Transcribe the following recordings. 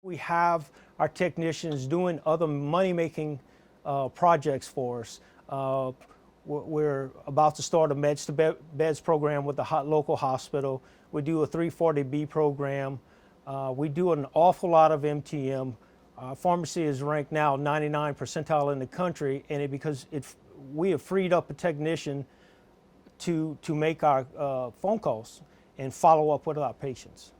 We have our technicians doing other money-making projects for us. We're about to start a Meds to Beds program with the local hospital. We do a 340B program. We do an awful lot of MTM. Our pharmacy is ranked now 99th percentile in the country, and because we have freed up a technician to make our phone calls and follow up with our patients.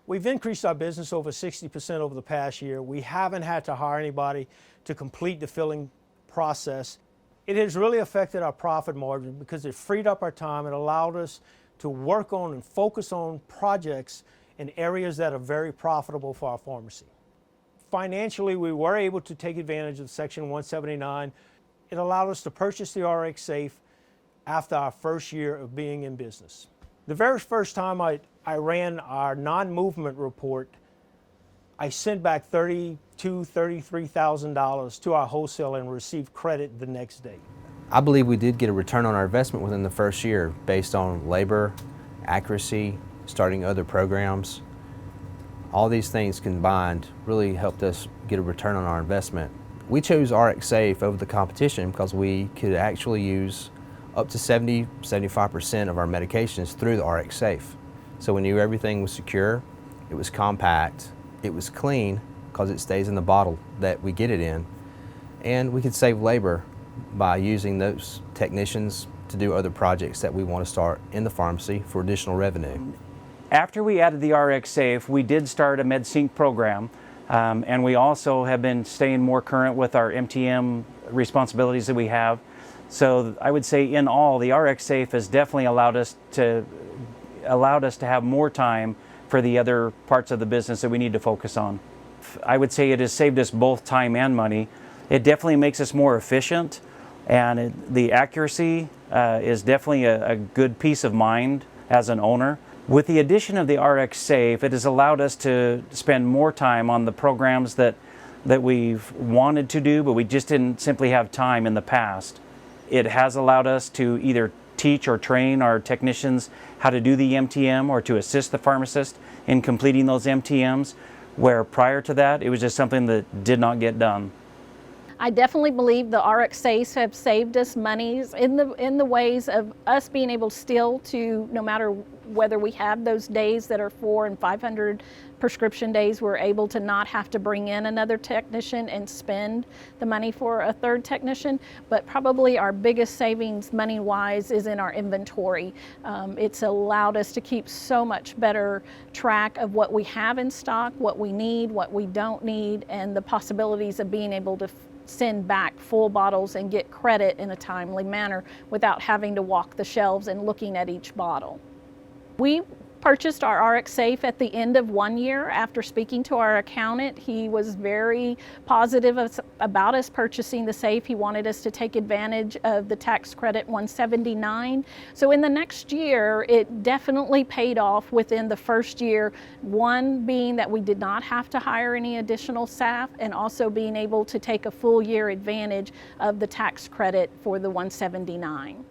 We've increased our business over 60% over the past year. We haven't had to hire anybody to complete the filling process. It has really affected our profit margin because it freed up our time and allowed us to work on and focus on projects in areas that are very profitable for our pharmacy. Financially, we were able to take advantage of Section 179. It allowed us to purchase the RxSafe after our first year of being in business. The very first time I ran our non-movement report, I sent back $33,000 to our wholesaler and received credit the next day. I believe we did get a return on our investment within the first year based on labor, accuracy, starting other programs. All these things combined really helped us get a return on our investment. We chose RxSafe over the competition because we could actually use up to 70–75% of our medications through the RxSafe. So we knew everything was secure, it was compact, it was clean because it stays in the bottle that we get it in, and we could save labor by using those technicians to do other projects that we want to start in the pharmacy for additional revenue. After we added the RxSafe, we did start a MedSync program, and we also have been staying more current with our MTM responsibilities that we have. So I would say in all, the RxSafe has definitely allowed us to have more time for the other parts of the business that we need to focus on. I would say it has saved us both time and money. It definitely makes us more efficient, and the accuracy is definitely a good peace of mind as an owner. With the addition of the RxSafe, it has allowed us to spend more time on the programs that we've wanted to do, but we just didn't simply have time in the past. It has allowed us to either teach or train our technicians how to do the MTM or to assist the pharmacist in completing those MTMs, where prior to that, it was just something that did not get done. I definitely believe the RxSafe have saved us monies in the ways of us being able still to, no matter whether we have those days that are 400 and 500 prescription days, we're able to not have to bring in another technician and spend the money for a third technician. But probably our biggest savings money-wise is in our inventory. It's allowed us to keep so much better track of what we have in stock, what we need, what we don't need, and the possibilities of being able to send back full bottles and get credit in a timely manner without having to walk the shelves and looking at each bottle. We purchased our RxSafe at the end of 1 year after speaking to our accountant. He was very positive about us purchasing the safe. He wanted us to take advantage of the tax credit 179. So in the next year, it definitely paid off within the first year. One being that we did not have to hire any additional staff, and also being able to take a full year advantage of the tax credit for the 179.